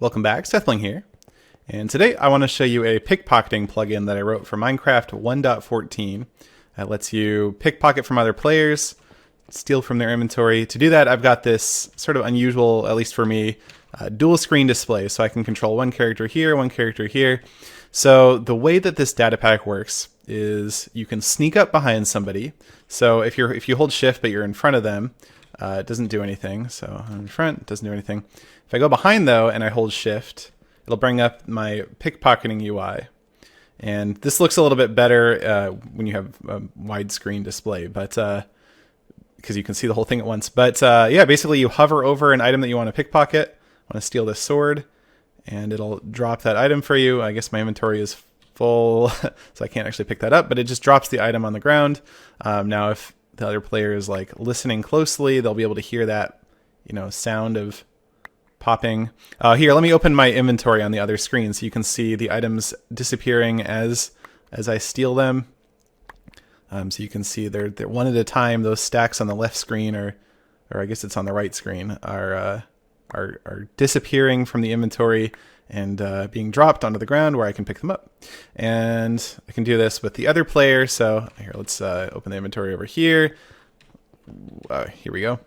Welcome back, SethBling here. And today I want to show you a pickpocketing plugin that I wrote for Minecraft 1.14 that lets you pickpocket from other players, steal from their inventory. To do that, I've got this sort of unusual, at least for me, dual screen display. So I can control one character here, one character here. So the way that this data pack works is you can sneak up behind somebody. So if you hold shift but you're in front of them, it doesn't do anything. So I'm in front, it doesn't do anything. If I go behind though and I hold shift, it'll bring up my pickpocketing UI. And this looks a little bit better when you have a widescreen display, but because you can see the whole thing at once. But yeah, basically you hover over an item that you want to pickpocket. I want to steal this sword, and it'll drop that item for you. I guess my inventory is full, so I can't actually pick that up, but it just drops the item on the ground. Now if the other player is like listening closely, they'll be able to hear that, sound of popping. Here, let me open my inventory on the other screen so you can see the items disappearing as I steal them. So you can see they're one at a time. Those stacks on the left screen, or I guess it's on the right screen, are disappearing from the inventory and being dropped onto the ground where I can pick them up. And I can do this with the other player. So here, let's open the inventory over here. Here we go.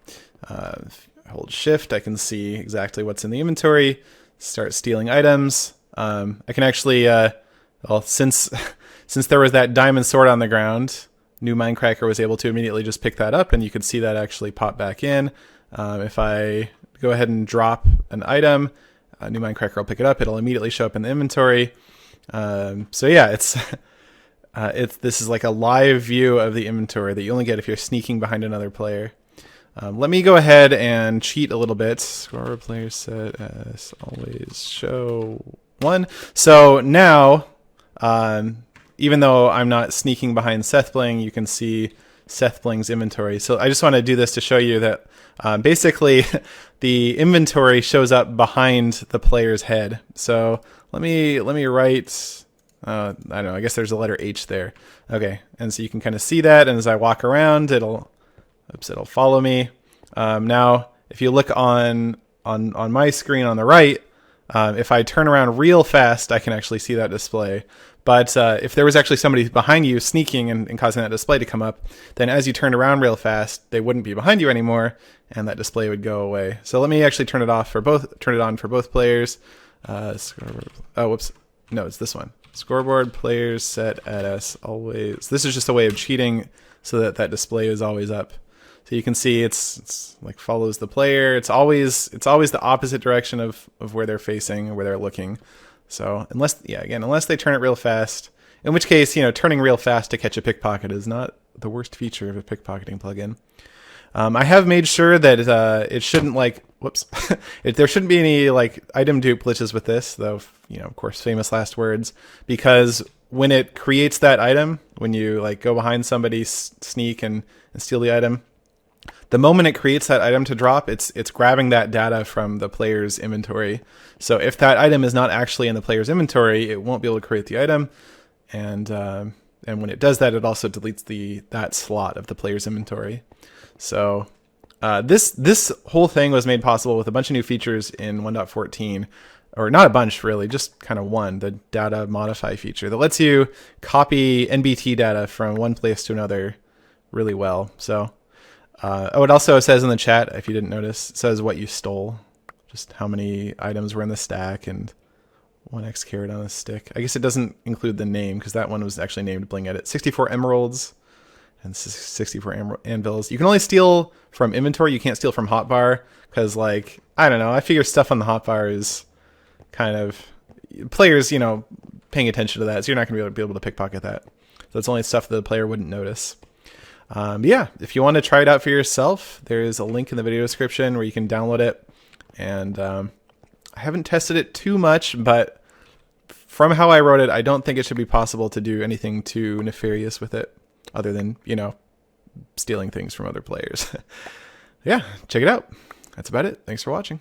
Hold shift, I can see exactly what's in the inventory, start stealing items. I can actually, well, since there was that diamond sword on the ground, New Minecracker was able to immediately just pick that up, and you could see that actually pop back in. If I go ahead and drop an item, New Minecracker will pick it up, it'll immediately show up in the inventory. So yeah, this is like a live view of the inventory that you only get if you're sneaking behind another player. Let me go ahead and cheat a little bit. Score player set as always show 1. So now, even though I'm not sneaking behind SethBling, you can see SethBling's inventory. So I just want to do this to show you that basically the inventory shows up behind the player's head. So let me write. I don't know. I guess there's a letter H there. Okay, and so you can kind of see that, and as I walk around, it'll follow me. Now, if you look on my screen on the right, if I turn around real fast, I can actually see that display. But if there was actually somebody behind you sneaking and causing that display to come up, then as you turned around real fast, they wouldn't be behind you anymore, and that display would go away. So let me actually turn it on for both players. Oh, whoops. No, it's this one. Scoreboard players set as always. This is just a way of cheating so that display is always up. So you can see it's like follows the player. It's always the opposite direction of where they're facing or where they're looking. So unless they turn it real fast, in which case, turning real fast to catch a pickpocket is not the worst feature of a pickpocketing plugin. I have made sure that it shouldn't there shouldn't be any like item dupe glitches with this, though, of course, famous last words, because when it creates that item, when you like go behind somebody, sneak and steal the item, the moment it creates that item to drop, it's grabbing that data from the player's inventory. So if that item is not actually in the player's inventory, it won't be able to create the item. And when it does that, it also deletes that slot of the player's inventory. So this whole thing was made possible with a bunch of new features in 1.14, or not a bunch really, just kind of one, the data modify feature that lets you copy NBT data from one place to another really well. So it also says in the chat, if you didn't notice, it says what you stole, just how many items were in the stack and 1x carrot on a stick. I guess it doesn't include the name because that one was actually named Bling Edit. 64 emeralds and 64 anvils. You can only steal from inventory. You can't steal from hotbar because, like, I don't know. I figure stuff on the hotbar is kind of players, paying attention to that. So you're not going to be able to pickpocket that. So it's only stuff that the player wouldn't notice. Yeah, if you want to try it out for yourself, there's a link in the video description where you can download it. And I haven't tested it too much, but from how I wrote it, I don't think it should be possible to do anything too nefarious with it other than, stealing things from other players. Yeah, check it out. That's about it. Thanks for watching.